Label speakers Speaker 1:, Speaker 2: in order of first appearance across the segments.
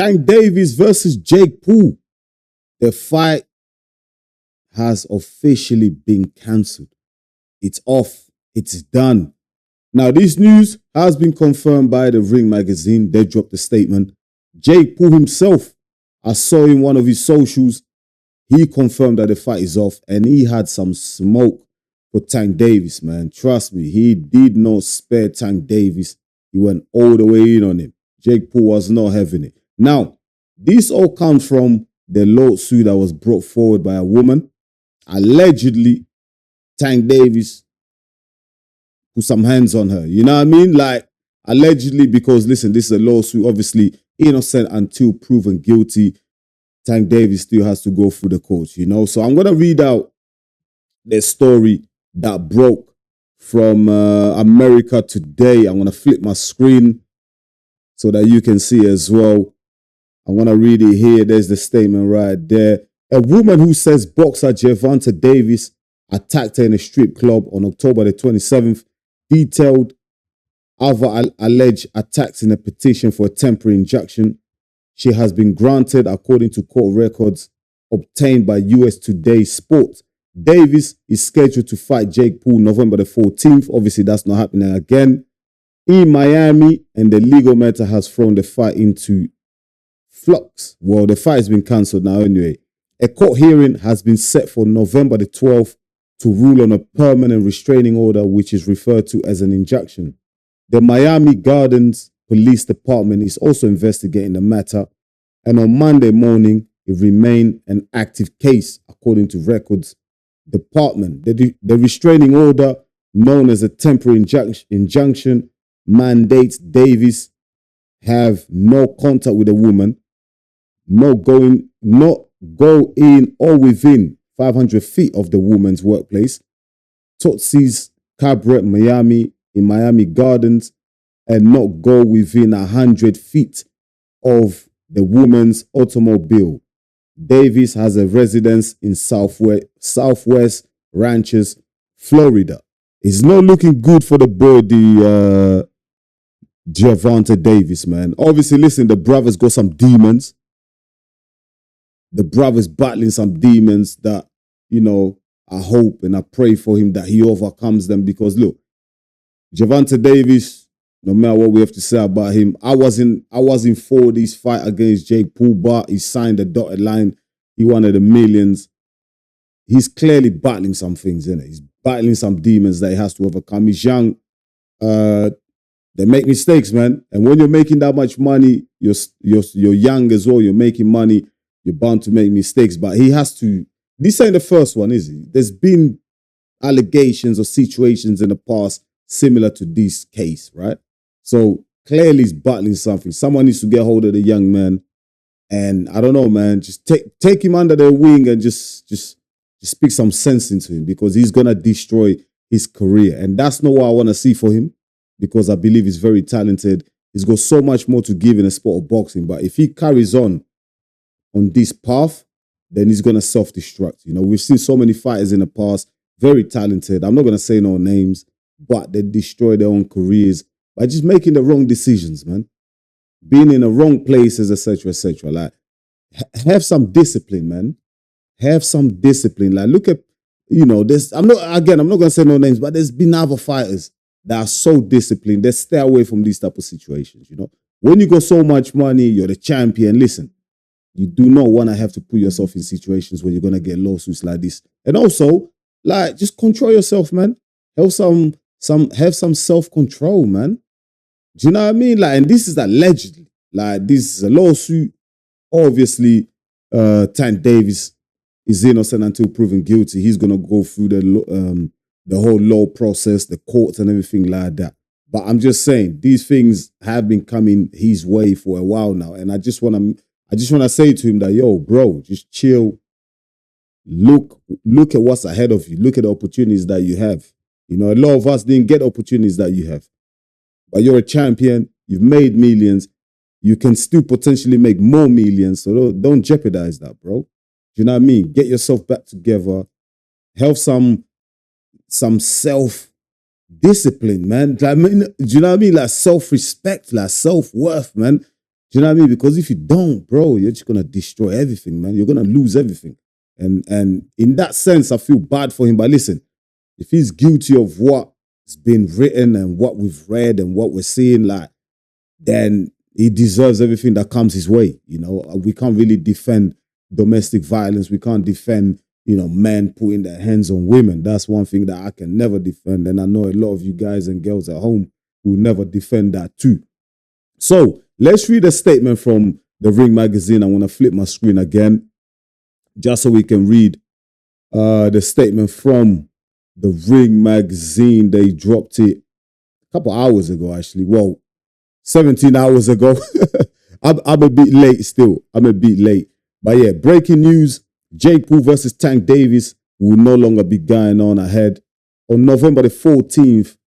Speaker 1: Tank Davis versus Jake Paul. The fight has officially been cancelled. It's off. It's done. Now, this news has been confirmed by the Ring magazine. They dropped a statement. Jake Paul himself, I saw in one of his socials, he confirmed that the fight is off and he had some smoke for Tank Davis, man. Trust me, he did not spare Tank Davis. He went all the way in on him. Jake Paul was not having it. Now, this all comes from the lawsuit that was brought forward by a woman. Allegedly, Tank Davis put some hands on her. You know what I mean? Like, allegedly, because, listen, this is a lawsuit. Obviously, innocent until proven guilty. Tank Davis still has to go through the courts, you know? So I'm going to read out the story that broke from America Today. I'm going to flip my screen so that you can see as well. I'm going to read it here. There's the statement right there. A woman who says boxer Gervonta Davis attacked her in a strip club on October the 27th detailed other alleged attacks in a petition for a temporary injunction. She has been granted according to court records obtained by US Today Sport. Davis is scheduled to fight Jake Paul November the 14th. Obviously, that's not happening again in Miami, and the legal matter has thrown the fight into flux. Well, the fight has been cancelled now anyway. A court hearing has been set for November the 12th to rule on a permanent restraining order, which is referred to as an injunction. The Miami Gardens Police Department is also investigating the matter, and on Monday morning, it remained an active case, according to records. Department. The restraining order, known as a temporary injunction, mandates Davis have no contact with a woman, not go in or within 500 feet of the woman's workplace, Tootsie's Cabaret Miami in Miami Gardens, and not go within 100 feet of the woman's automobile. Davis has a residence in Southwest Ranches, Florida. It's not looking good for the boy, Gervonta Davis, man. Obviously, listen, the brother's got some demons. The brother's battling some demons that, you know, I hope and I pray for him that he overcomes them, because, look, Gervonta Davis, no matter what we have to say about him, I wasn't for this fight against Jake Paul, but he signed the dotted line. He wanted the millions. He's clearly battling some things, isn't it? He's battling some demons that he has to overcome. He's young. They make mistakes, man. And when you're making that much money, you're young as well. You're making money. You're bound to make mistakes. But he has to. This ain't the first one, is it? There's been allegations or situations in the past similar to this case, right? So clearly he's battling something. Someone needs to get hold of the young man. And I don't know, man, just take him under their wing and just speak some sense into him, because he's going to destroy his career. And that's not what I want to see for him, because I believe he's very talented. He's got so much more to give in the sport of boxing. But if he carries on this path, then he's going to self-destruct. You know, we've seen so many fighters in the past, very talented. I'm not going to say no names, but they destroy their own careers by just making the wrong decisions, man. Being in the wrong places, etc., etc. Like, have some discipline, man. Have some discipline. Like, look at, you know, I'm not going to say no names, but there's been other fighters that are so disciplined. They stay away from these type of situations, you know. When you got so much money, you're the champion, listen, you do not want to have to put yourself in situations where you're going to get lawsuits like this. And also, like, just control yourself, man. Have some self-control, man. Do you know what I mean? Like, and this is allegedly, like, this is a lawsuit. Obviously, Tank Davis is innocent until proven guilty. He's gonna go through the whole law process, the courts, and everything like that. But I'm just saying, these things have been coming his way for a while now, and I just wanna say to him that, yo, bro, just chill. Look at what's ahead of you. Look at the opportunities that you have. You know, a lot of us didn't get opportunities that you have. But you're a champion. You've made millions. You can still potentially make more millions. So don't jeopardize that, bro. Do you know what I mean? Get yourself back together. Have some self-discipline, man. Do you know what I mean? Like self-respect, like self-worth, man. Do you know what I mean? Because if you don't, bro, you're just gonna destroy everything, man. You're gonna lose everything. And in that sense, I feel bad for him. But listen, if he's guilty of what's been written and what we've read and what we're seeing, like, then he deserves everything that comes his way. You know, we can't really defend domestic violence. We can't defend, men putting their hands on women. That's one thing that I can never defend. And I know a lot of you guys and girls at home will never defend that too. So let's read a statement from the Ring magazine. I want to flip my screen again just so we can read the statement from the Ring magazine. They dropped it a couple hours ago, actually. Well, 17 hours ago. I'm a bit late still. I'm a bit late. But yeah, breaking news. Jake Paul versus Tank Davis will no longer be going on ahead. On November the 14th,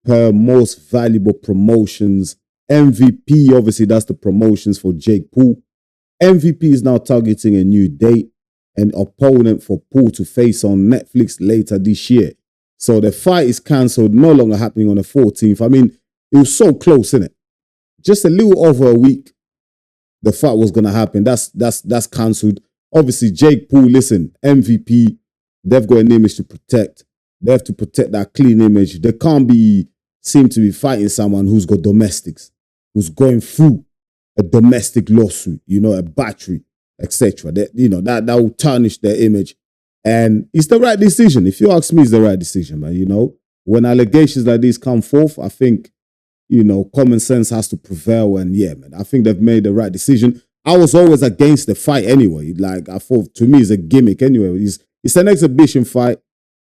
Speaker 1: her most valuable promotions, MVP, obviously that's the promotions for Jake Paul. MVP is now targeting a new date, an opponent for Paul to face on Netflix later this year. So the fight is cancelled, no longer happening on the 14th. I mean, it was so close, innit? Just a little over a week, the fight was going to happen. That's cancelled. Obviously, Jake Paul, listen, MVP, they've got an image to protect. They have to protect that clean image. They can't seem to be fighting someone who's got domestics, who's going through a domestic lawsuit, a battery, etc. That will tarnish their image. And it's the right decision. If you ask me, it's the right decision, man. When allegations like these come forth, I think, common sense has to prevail. And yeah, man, I think they've made the right decision. I was always against the fight anyway. Like, I thought, to me, it's a gimmick anyway. It's an exhibition fight.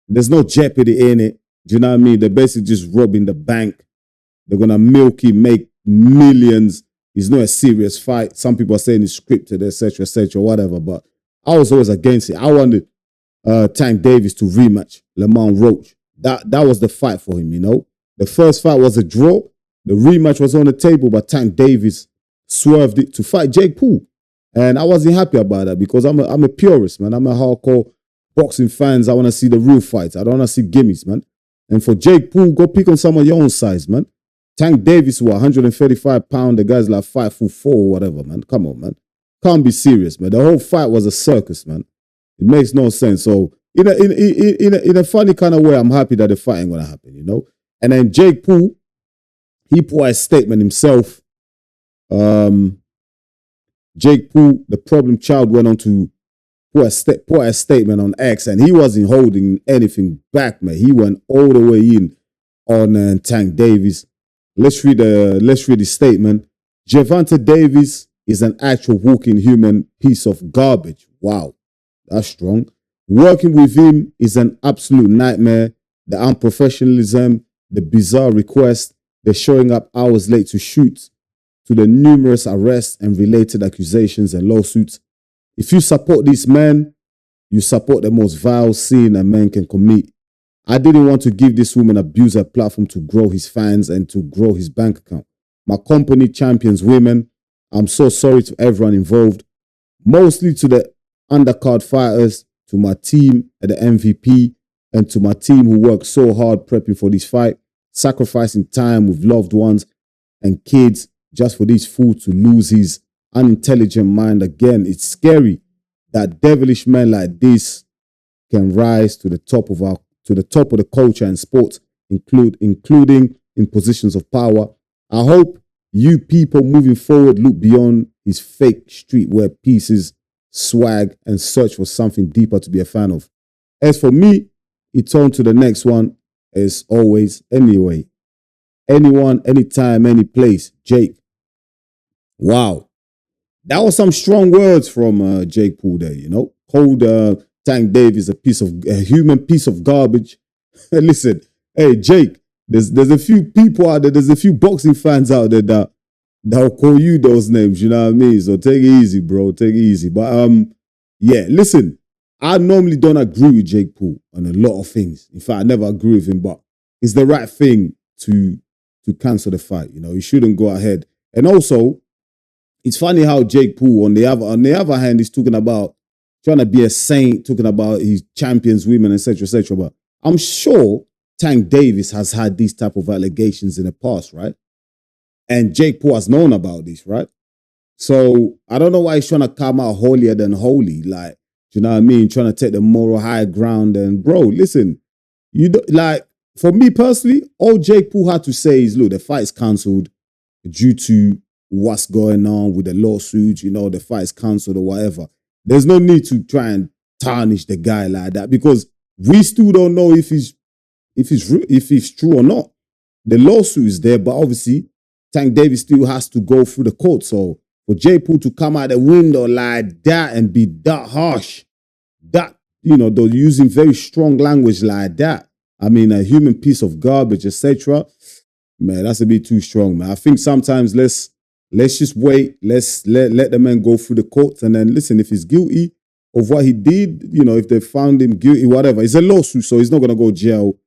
Speaker 1: There's no jeopardy in it. Do you know what I mean? They're basically just robbing the bank. They're going to milk it, make millions. It's not a serious fight. Some people are saying it's scripted, etc., whatever. But I was always against it. I wanted Tank Davis to rematch Lamont Roach. That was the fight for him, The first fight was a draw. The rematch was on the table, but Tank Davis swerved it to fight Jake Paul. And I wasn't happy about that because I'm a purist, man. I'm a hardcore boxing fan. I want to see the real fights. I don't want to see gimmicks, man. And for Jake Paul, go pick on someone your own size, man. Tank Davis, 135 pounds. The guy's like 5'4" or whatever, man. Come on, man. Can't be serious, man. The whole fight was a circus, man. It makes no sense. So in a funny kind of way, I'm happy that the fight ain't gonna happen, And then Jake Paul, he put a statement himself. Jake Paul, the problem child, went on to put a statement on X, and he wasn't holding anything back, man. He went all the way in on Tank Davis. Let's read the statement. Gervonta Davis is an actual walking human piece of garbage. Wow, that's strong. Working with him is an absolute nightmare. The unprofessionalism, the bizarre request, the showing up hours late to shoot, to the numerous arrests and related accusations and lawsuits. If you support these men, you support the most vile sin a man can commit. I didn't want to give this woman abuser a platform to grow his fans and to grow his bank account. My company champions women. I'm so sorry to everyone involved, mostly to the undercard fighters, to my team at the MVP, and to my team who worked so hard prepping for this fight, sacrificing time with loved ones and kids just for this fool to lose his unintelligent mind again. It's scary that devilish men like this can rise to the top of the culture and sports, including in positions of power. I hope you people moving forward look beyond his fake streetwear pieces, swag, and search for something deeper to be a fan of. As for me, it's on to the next one. As always, anyway. Anyone, anytime, any place. Jake. Wow. That was some strong words from Jake Paul there, Called Tank Davis a human piece of garbage. Listen, hey, Jake, there's a few people out there, there's a few boxing fans out there that'll call you those names, you know what I mean? So take it easy, bro. Take it easy. But yeah, listen, I normally don't agree with Jake Paul on a lot of things. In fact, I never agree with him, but it's the right thing to cancel the fight. He shouldn't go ahead. And also, it's funny how Jake Paul, on the other hand, is talking about trying to be a saint, talking about his champions women, etc., etc. But I'm sure Tank Davis has had these type of allegations in the past, right? And Jake Paul has known about this, right? So I don't know why he's trying to come out holier than holy. Like, do you know what I mean? Trying to take the moral high ground. And bro, listen, you do, like, for me personally, all Jake Paul had to say is, look, the fight's cancelled due to what's going on with the lawsuit, you know, the fight's cancelled or whatever. There's no need to try and tarnish the guy like that because we still don't know if he's true or not. The lawsuit is there, but obviously Tank Davis still has to go through the court. So for Jake Paul to come out the window like that and be that harsh, that, you know, they're using very strong language like that. I mean, a human piece of garbage, etc. Man, that's a bit too strong, man. I think sometimes let's just wait. Let's let the man go through the courts and then listen. If he's guilty of what he did, you know, if they found him guilty, whatever, it's a lawsuit, so he's not gonna go jail.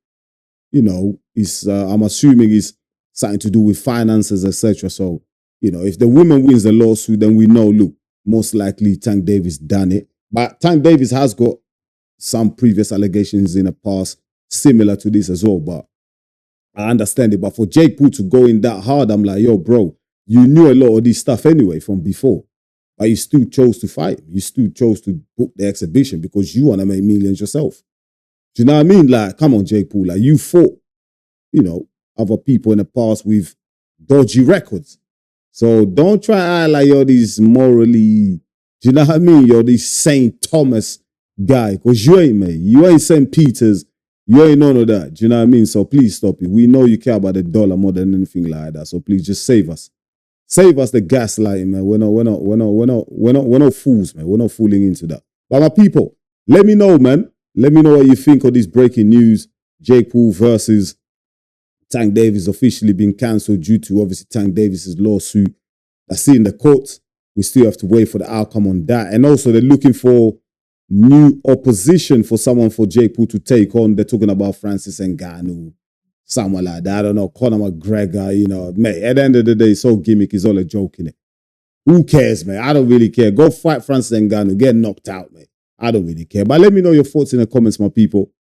Speaker 1: You know, it's I'm assuming it's something to do with finances, etc. So, you know, if the woman wins the lawsuit, then we know, look, most likely Tank Davis done it. But Tank Davis has got some previous allegations in the past similar to this as well, but I understand it. But for Jake Paul to go in that hard, I'm like, yo, bro, you knew a lot of this stuff anyway from before, but you still chose to fight. You still chose to book the exhibition because you want to make millions yourself. Do you know what I mean? Like, come on, Jake Paul. Like, you fought, you know, other people in the past with dodgy records. So don't try to act like you're this morally, do you know what I mean? You're this St. Thomas guy, because you ain't, mate. You ain't St. Peter's. You ain't none of that. Do you know what I mean? So please stop it. We know you care about the dollar more than anything like that. So please just save us. Save us the gaslighting, man. We're not fools, man. We're not fooling into that. But my people, let me know, man. Let me know what you think of this breaking news. Jake Paul versus Tank Davis officially being cancelled due to obviously Tank Davis's lawsuit. That's in the courts. We still have to wait for the outcome on that. And also they're looking for new opposition for someone for Jake Paul to take on. They're talking about Francis Ngannou, someone like that. I don't know, Conor McGregor, you know. Mate, at the end of the day, it's all gimmick. It's all a joke, innit? Who cares, man? I don't really care. Go fight Francis Ngannou. Get knocked out, mate. I don't really care. But let me know your thoughts in the comments, my people.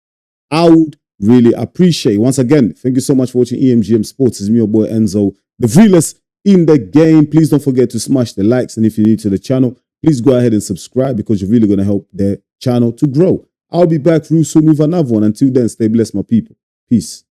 Speaker 1: I would really appreciate it. Once again, thank you so much for watching EMGM Sports. It's me, your boy Enzo, the realest in the game. Please don't forget to smash the likes. And if you're new to the channel, please go ahead and subscribe because you're really going to help the channel to grow. I'll be back real soon with another one. Until then, stay blessed, my people. Peace.